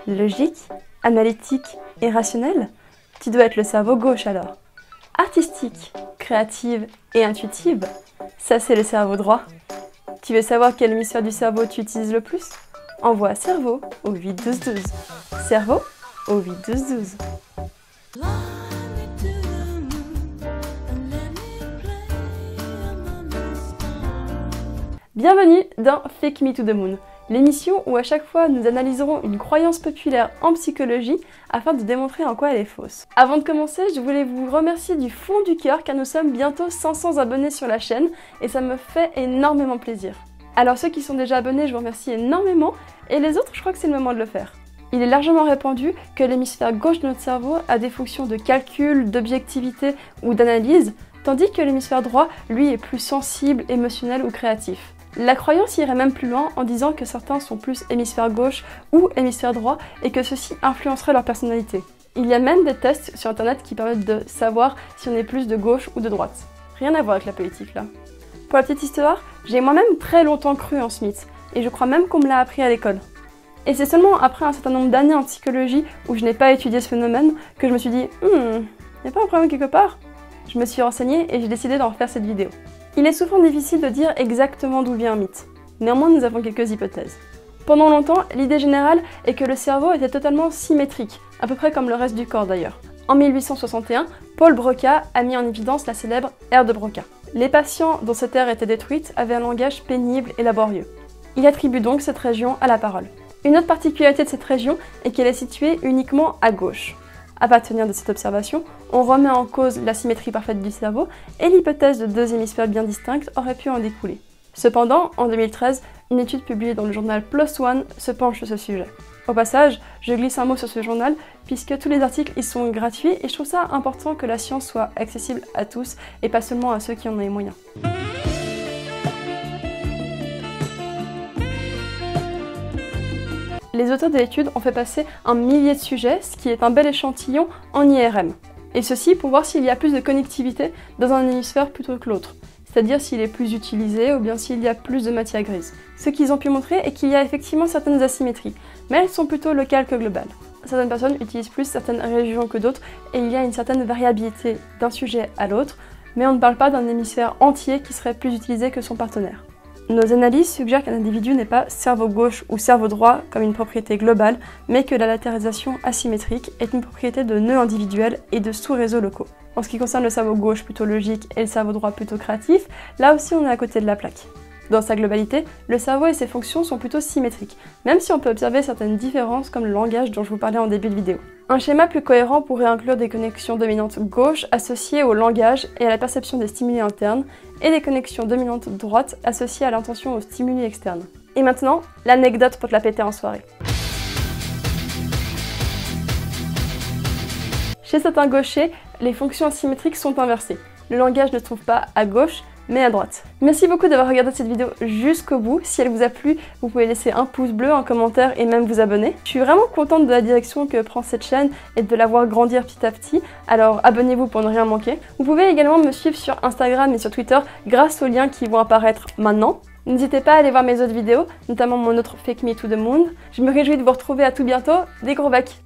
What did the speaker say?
Logique, analytique et rationnel? Tu dois être le cerveau gauche alors. Artistique, créative et intuitive? Ça c'est le cerveau droit. Tu veux savoir quel hémisphère du cerveau tu utilises le plus? Envoie cerveau au 8-12-12. Cerveau au 8-12-12. Bienvenue dans Fake Me to the Moon, l'émission où à chaque fois nous analyserons une croyance populaire en psychologie afin de démontrer en quoi elle est fausse. Avant de commencer, je voulais vous remercier du fond du cœur car nous sommes bientôt 500 abonnés sur la chaîne et ça me fait énormément plaisir. Alors ceux qui sont déjà abonnés, je vous remercie énormément et les autres, je crois que c'est le moment de le faire. Il est largement répandu que l'hémisphère gauche de notre cerveau a des fonctions de calcul, d'objectivité ou d'analyse, tandis que l'hémisphère droit, lui, est plus sensible, émotionnel ou créatif. La croyance irait même plus loin en disant que certains sont plus hémisphère gauche ou hémisphère droit et que ceci influencerait leur personnalité. Il y a même des tests sur internet qui permettent de savoir si on est plus de gauche ou de droite. Rien à voir avec la politique là. Pour la petite histoire, j'ai moi-même très longtemps cru en Smith et je crois même qu'on me l'a appris à l'école. Et c'est seulement après un certain nombre d'années en psychologie où je n'ai pas étudié ce phénomène que je me suis dit « y a pas un problème quelque part ?» Je me suis renseignée et j'ai décidé d'en refaire cette vidéo. Il est souvent difficile de dire exactement d'où vient un mythe. Néanmoins, nous avons quelques hypothèses. Pendant longtemps, l'idée générale est que le cerveau était totalement symétrique, à peu près comme le reste du corps d'ailleurs. En 1861, Paul Broca a mis en évidence la célèbre aire de Broca. Les patients dont cette aire était détruite avaient un langage pénible et laborieux. Il attribue donc cette région à la parole. Une autre particularité de cette région est qu'elle est située uniquement à gauche. À partir de cette observation, on remet en cause la symétrie parfaite du cerveau et l'hypothèse de deux hémisphères bien distincts aurait pu en découler. Cependant, en 2013, une étude publiée dans le journal PLOS ONE se penche sur ce sujet. Au passage, je glisse un mot sur ce journal puisque tous les articles y sont gratuits et je trouve ça important que la science soit accessible à tous et pas seulement à ceux qui en ont les moyens. Les auteurs de l'étude ont fait passer un millier de sujets, ce qui est un bel échantillon en IRM. Et ceci pour voir s'il y a plus de connectivité dans un hémisphère plutôt que l'autre, c'est-à-dire s'il est plus utilisé ou bien s'il y a plus de matière grise. Ce qu'ils ont pu montrer est qu'il y a effectivement certaines asymétries, mais elles sont plutôt locales que globales. Certaines personnes utilisent plus certaines régions que d'autres et il y a une certaine variabilité d'un sujet à l'autre, mais on ne parle pas d'un hémisphère entier qui serait plus utilisé que son partenaire. Nos analyses suggèrent qu'un individu n'est pas cerveau gauche ou cerveau droit comme une propriété globale, mais que la latéralisation asymétrique est une propriété de nœuds individuels et de sous-réseaux locaux. En ce qui concerne le cerveau gauche plutôt logique et le cerveau droit plutôt créatif, là aussi on est à côté de la plaque. Dans sa globalité, le cerveau et ses fonctions sont plutôt symétriques, même si on peut observer certaines différences comme le langage dont je vous parlais en début de vidéo. Un schéma plus cohérent pourrait inclure des connexions dominantes gauche associées au langage et à la perception des stimuli internes, et des connexions dominantes droite associées à l'intention aux stimuli externes. Et maintenant, l'anecdote pour te la péter en soirée. Chez certains gauchers, les fonctions asymétriques sont inversées. Le langage ne se trouve pas à gauche, mais à droite. Merci beaucoup d'avoir regardé cette vidéo jusqu'au bout. Si elle vous a plu, vous pouvez laisser un pouce bleu, un commentaire et même vous abonner. Je suis vraiment contente de la direction que prend cette chaîne et de la voir grandir petit à petit, alors abonnez-vous pour ne rien manquer. Vous pouvez également me suivre sur Instagram et sur Twitter grâce aux liens qui vont apparaître maintenant. N'hésitez pas à aller voir mes autres vidéos, notamment mon autre Fake Me to the Moon. Je me réjouis de vous retrouver à tout bientôt. Des gros becs!